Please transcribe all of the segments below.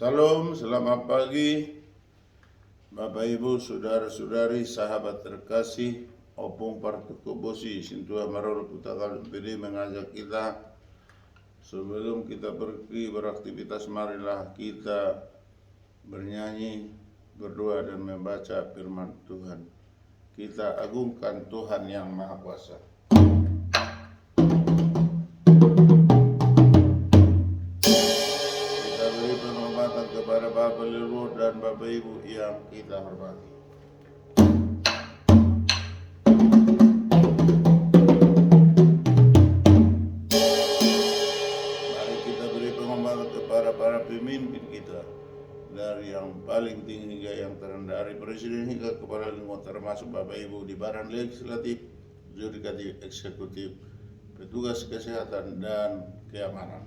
Salam, selamat pagi Bapak Ibu, saudara-saudari, sahabat terkasih, opung partuku bosi, sintua marol putakal PD mengajak kita sebelum kita pergi beraktivitas, marilah kita bernyanyi, berdoa dan membaca firman Tuhan. Kita agungkan Tuhan yang Maha Kuasa. Kepada Bapak Leluhur dan Bapak Ibu yang kita hormati. Mari kita beri penghormatan kepada para pemimpin kita, dari yang paling tinggi hingga yang terendah, dari presiden hingga kepala lingkungan, termasuk Bapak Ibu di badan legislatif, yudikatif, eksekutif, petugas kesehatan dan keamanan.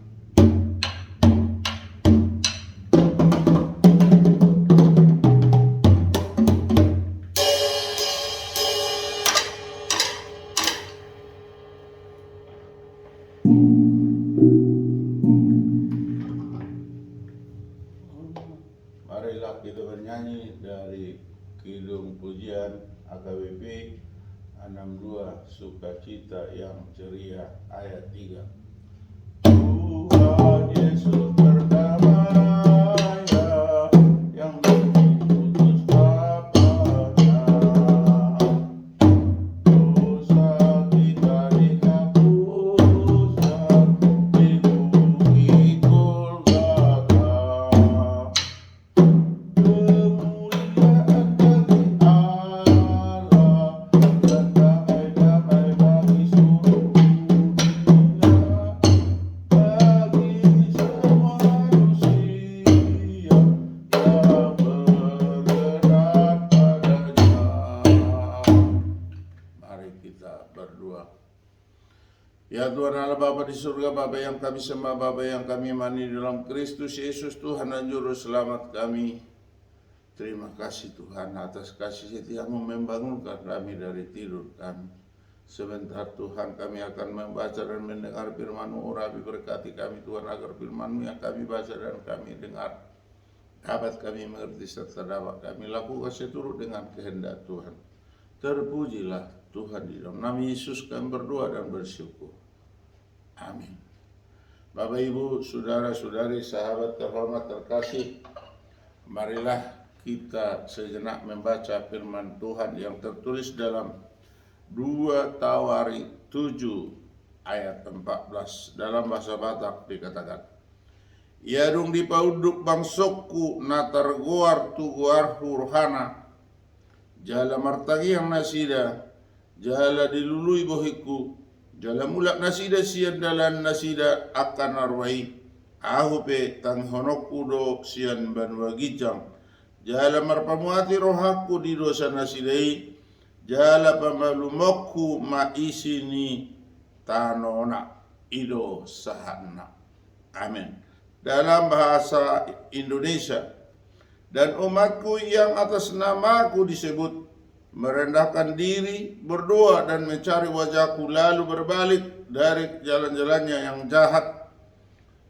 Marilah kita bernyanyi dari Kidung Pujian AKBP 62, Sukacita yang Ceria, ayat 3. Tuhan Yesus berdamai yang diutus Bapanya, dosa kita dihapuskan di bukit Golgota. Ya Tuhan Allah Bapa di surga, Bapa yang kami sembah, Bapa yang kami imani dalam Kristus Yesus Tuhan dan Juru Selamat kami. Terima kasih Tuhan atas kasih setiamu membangunkan kami dari tidur kami. Sebentar Tuhan kami akan membaca dan mendengar firman-Mu. Urapi berkati kami Tuhan, agar firman-Mu yang kami baca dan kami dengar dapat kami mengerti serta dapat kami lakukan seturut dengan kehendak Tuhan. Terpujilah Tuhan, di dalam nama Yesus kami berdoa dan bersyukur. Amin. Bapak Ibu, saudara-saudari, sahabat terhormat terkasih, marilah kita sejenak membaca firman Tuhan yang tertulis dalam 2 Tawari 7 ayat 14. Dalam bahasa Batak dikatakan, "Iadung dipauduk bangsokku natar goar tu goar hurhana, jala martagi yang nasida, jala dilului bohiku, jala mulak nasida sian dalan nasida akan arwai, ahupe tang honokku do sian banwa gijang, jala marpamuati rohaku di dosa nasidai, jala pamalumokku maisini tanona ido sahana." Amin. Dalam bahasa Indonesia, "Dan umatku yang atas namaku disebut merendahkan diri, berdoa dan mencari wajahku, lalu berbalik dari jalan-jalannya yang jahat,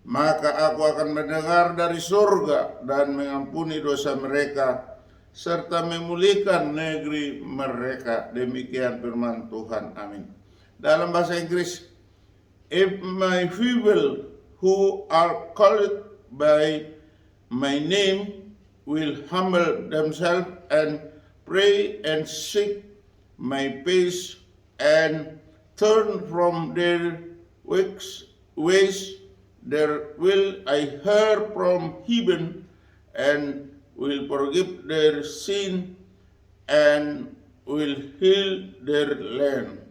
maka aku akan mendengar dari surga dan mengampuni dosa mereka, serta memulihkan negeri mereka." Demikian firman Tuhan. Amin. Dalam bahasa Inggris, "If my people who are called by my name will humble themselves and pray and seek my face and turn from their ways, there will I hear from heaven and will forgive their sin and will heal their land."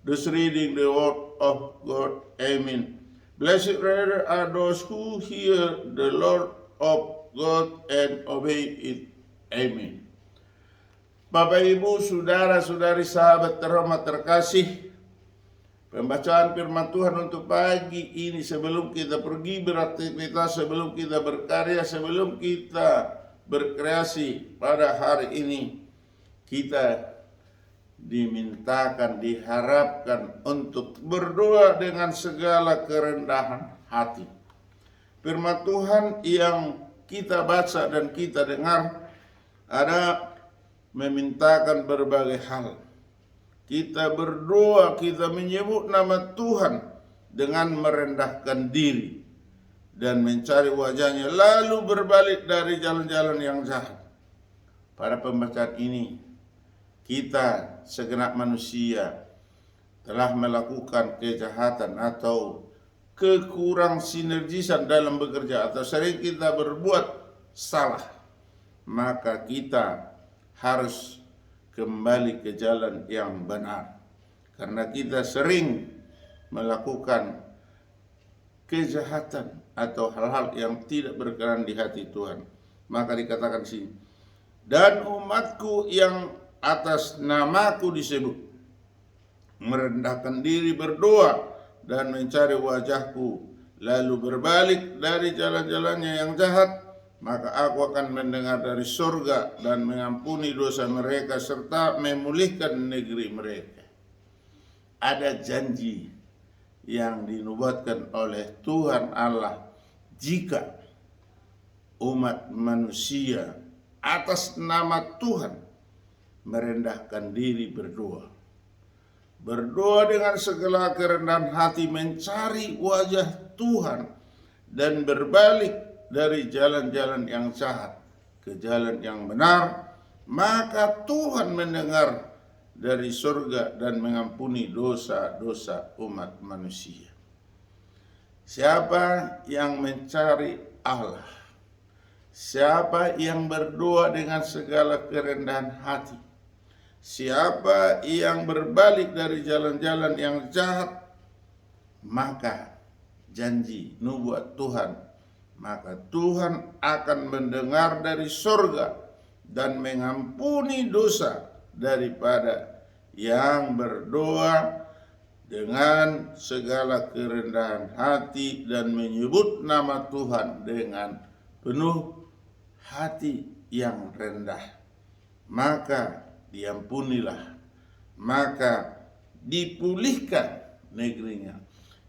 Thus reading the word of God. Amen. Blessed are those who hear the Lord of God and obey it. Amen. Bapak Ibu, saudara-saudari, sahabat terhormat terkasih, pembacaan firman Tuhan untuk pagi ini, sebelum kita pergi beraktivitas, sebelum kita berkarya, sebelum kita berkreasi pada hari ini, kita dimintakan, diharapkan untuk berdoa dengan segala kerendahan hati. Firman Tuhan yang kita baca dan kita dengar ada memintakan berbagai hal. Kita berdoa, kita menyebut nama Tuhan dengan merendahkan diri dan mencari wajahnya, lalu berbalik dari jalan-jalan yang jahat. Pada pembacaan ini, kita segenap manusia telah melakukan kejahatan atau kekurang sinergisan dalam bekerja, atau sering kita berbuat salah. Maka kita harus kembali ke jalan yang benar, karena kita sering melakukan kejahatan atau hal-hal yang tidak berkenan di hati Tuhan. Maka dikatakan sini, dan umatku yang atas namaku disebut merendahkan diri, berdoa dan mencari wajahku, lalu berbalik dari jalan-jalannya yang jahat, maka aku akan mendengar dari surga dan mengampuni dosa mereka serta memulihkan negeri mereka. Ada janji yang dinubuatkan oleh Tuhan Allah, jika umat manusia atas nama Tuhan merendahkan diri, berdoa dengan segala kerendahan hati, mencari wajah Tuhan dan berbalik dari jalan-jalan yang jahat ke jalan yang benar, maka Tuhan mendengar dari surga dan mengampuni dosa-dosa umat manusia. Siapa yang mencari Allah, siapa yang berdoa dengan segala kerendahan hati, siapa yang berbalik dari jalan-jalan yang jahat, maka janji nubuat Tuhan, maka Tuhan akan mendengar dari surga dan mengampuni dosa daripada yang berdoa dengan segala kerendahan hati dan menyebut nama Tuhan dengan penuh hati yang rendah. Maka diampunilah, maka dipulihkan negerinya.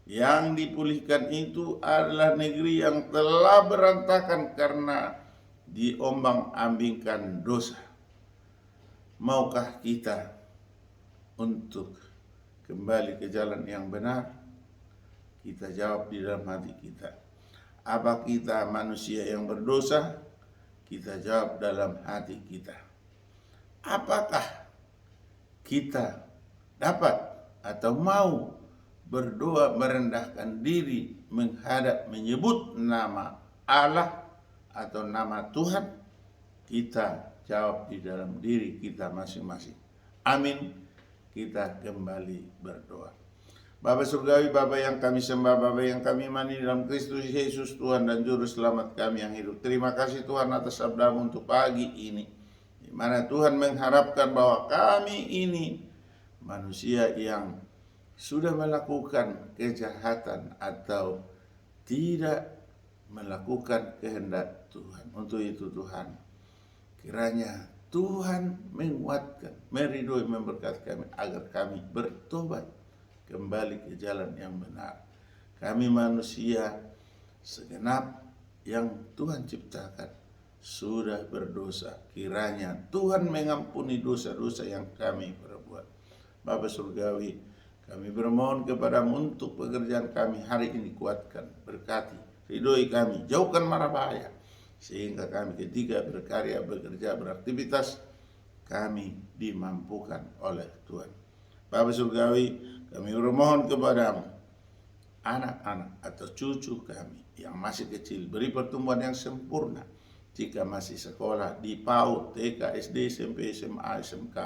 Yang dipulihkan itu adalah negeri yang telah berantakan karena diombang-ambingkan dosa. Maukah kita untuk kembali ke jalan yang benar? Kita jawab di dalam hati kita. Apa kita manusia yang berdosa? Kita jawab dalam hati kita. Apakah kita dapat atau mau berdoa merendahkan diri menghadap menyebut nama Allah atau nama Tuhan? Kita jawab di dalam diri kita masing-masing. Amin. Kita kembali berdoa. Bapa surgawi, Bapa yang kami sembah, Bapa yang kami imani dalam Kristus Yesus Tuhan dan Juru Selamat kami yang hidup. Terima kasih Tuhan atas sabda-Mu untuk pagi ini, di mana Tuhan mengharapkan bahwa kami ini manusia yang sudah melakukan kejahatan atau tidak melakukan kehendak Tuhan. Untuk itu Tuhan, kiranya Tuhan menguatkan, meridhoi, memberkati kami agar kami bertobat kembali ke jalan yang benar. Kami manusia segenap yang Tuhan ciptakan sudah berdosa. Kiranya Tuhan mengampuni dosa-dosa yang kami perbuat. Bapa surgawi, kami bermohon kepada-Mu untuk pekerjaan kami hari ini, kuatkan, berkati, ridhoi kami, jauhkan mara bahaya, sehingga kami ketika berkarya, bekerja, beraktivitas, kami dimampukan oleh Tuhan. Bapa surgawi, kami bermohon kepada-Mu, anak-anak atau cucu kami yang masih kecil, beri pertumbuhan yang sempurna. Jika masih sekolah di PAUD, TK, SD, SMP, SMA, SMK,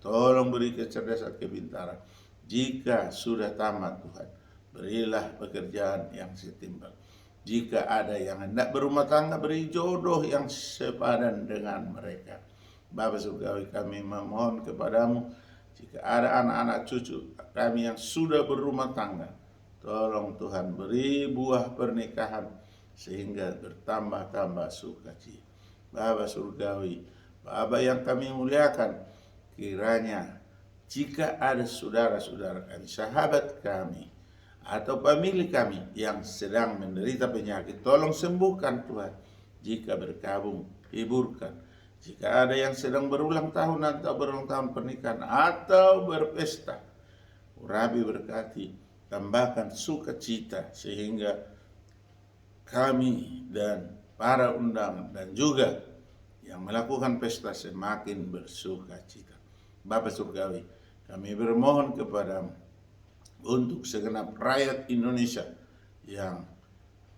tolong beri kecerdasan, kepintaran. Jika sudah tamat Tuhan, berilah pekerjaan yang setimpal. Jika ada yang hendak berumah tangga, beri jodoh yang sepadan dengan mereka. Bapa surgawi, kami memohon kepada-Mu, jika ada anak-anak cucu kami yang sudah berumah tangga, tolong Tuhan beri buah pernikahan sehingga bertambah-tambah sukacita. Bapa surgawi, Bapa yang kami muliakan, kiranya jika ada saudara-saudara kami, sahabat kami, atau pemilik kami yang sedang menderita penyakit, tolong sembuhkan Tuhan. Jika berkabung, hiburkan. Jika ada yang sedang berulang tahun atau berulang tahun pernikahan atau berpesta, urapi berkati, tambahkan sukacita sehingga kami dan para undangan dan juga yang melakukan pesta semakin bersukacita. Bapa Surgawi, kami bermohon kepadamu untuk segenap rakyat Indonesia yang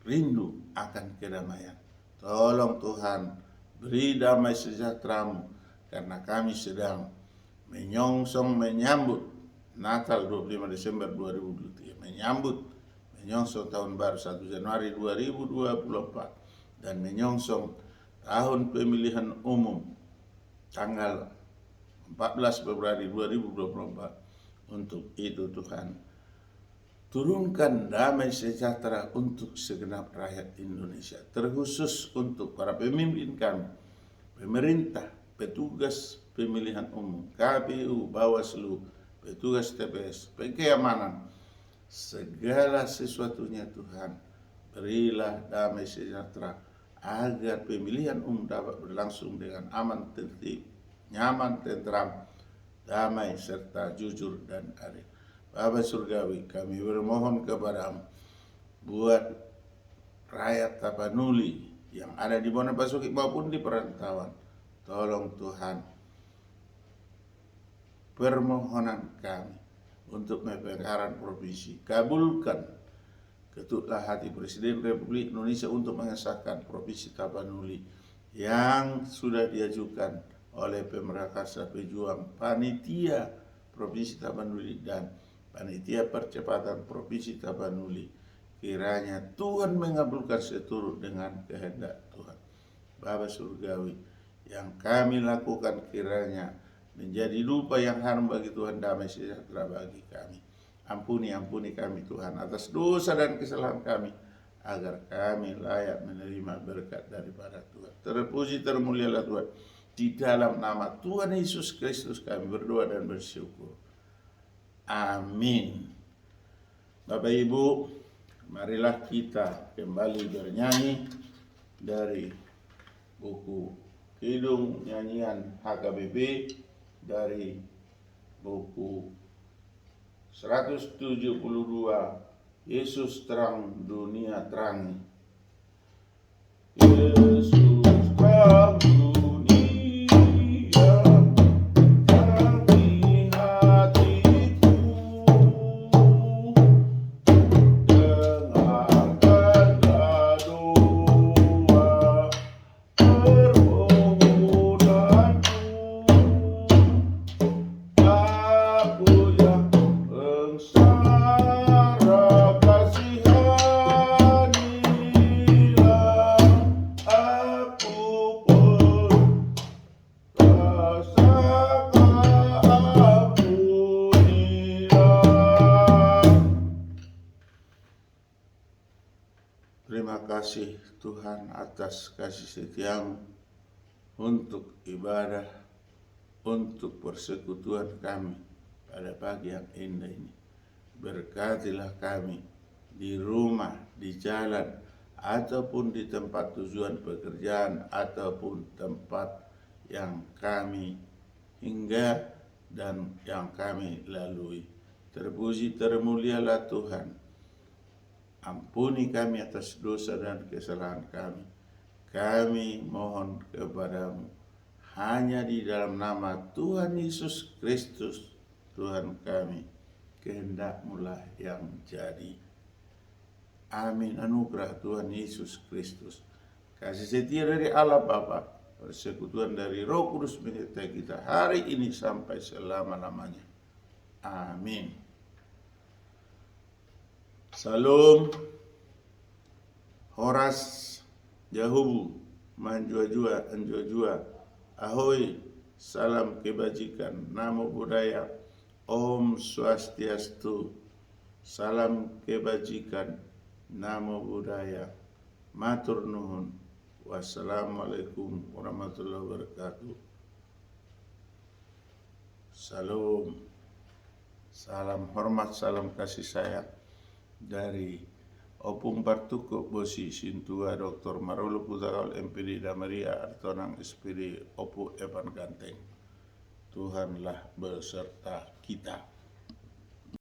rindu akan kedamaian. Tolong Tuhan, beri damai sejahtera-Mu, karena kami sedang menyambut Natal 25 Desember 2023, menyongsong tahun baru 1 Januari 2024, dan menyongsong tahun pemilihan umum tanggal 14 Februari 2024. Untuk itu Tuhan, turunkan damai sejahtera untuk segenap rakyat Indonesia, terkhusus untuk para pemimpin kami, pemerintah, petugas pemilihan umum, KPU, Bawaslu, petugas TPS, keamanan, segala sesuatunya Tuhan, berilah damai sejahtera agar pemilihan umum dapat berlangsung dengan aman, tertib, nyaman, tentram, damai, serta jujur dan adil. Bapa Surgawi, kami bermohon kepadamu, buat rakyat Tapanuli yang ada di Bonapasuki maupun di perantauan, tolong Tuhan, permohonan kami untuk pemekaran provinsi, kabulkan ketuklah hati Presiden Republik Indonesia untuk mengesahkan Provinsi Tapanuli yang sudah diajukan oleh Pemrakarsa Pejuang, Panitia Provinsi Tapanuli dan Panitia Percepatan Provinsi Tapanuli. Kiranya Tuhan mengabulkan seturut dengan kehendak Tuhan. Bapa Surgawi, yang kami lakukan kiranya menjadi dupa yang harum bagi Tuhan, damai sejahtera bagi kami. Ampuni kami Tuhan atas dosa dan kesalahan kami, agar kami layak menerima berkat daripada Tuhan. Terpuji termulialah Tuhan. Di dalam nama Tuhan Yesus Kristus kami berdoa dan bersyukur. Amin. Bapak Ibu, marilah kita kembali bernyanyi dari buku Kidung Nyanyian HKBP, dari buku 172, Yesus terang dunia terangi. Yesus terang dunia terangi hatiku, dengarkanlah doa permohonanku. Aku yang sengsara, kasihanilah aku pun, rasakan ampunilah. Terima kasih Tuhan atas kasih setiamu untuk ibadah, untuk persekutuan kami pada pagi yang indah ini. Berkatilah kami di rumah, di jalan, ataupun di tempat tujuan pekerjaan, ataupun tempat yang kami hingga dan yang kami lalui. Terpuji termulialah Tuhan. Ampuni kami atas dosa dan kesalahan kami. Kami mohon kepadamu hanya di dalam nama Tuhan Yesus Kristus, Tuhan kami, kehendak-Mu lah yang jadi. Amin. Anugerah Tuhan Yesus Kristus, kasih setia dari Allah Bapa, persekutuan dari Roh Kudus menyertai kita hari ini sampai selama-lamanya. Amin. Salam, Horas, Jahubu, Manjua-jua, Anjua-jua, Ahoy, salam kebajikan, namo buddhaya, Om Swastiastu, salam kebajikan, namo buddhaya, matur nuhun, wassalamualaikum warahmatullahi wabarakatuh. Salam, salam hormat, salam kasih sayang dari Opung partuko bosi sintua Dr. Marolo Putakaul MPD Damaria Artonang SPD Opu Evan Ganteng. Tuhanlah beserta kita.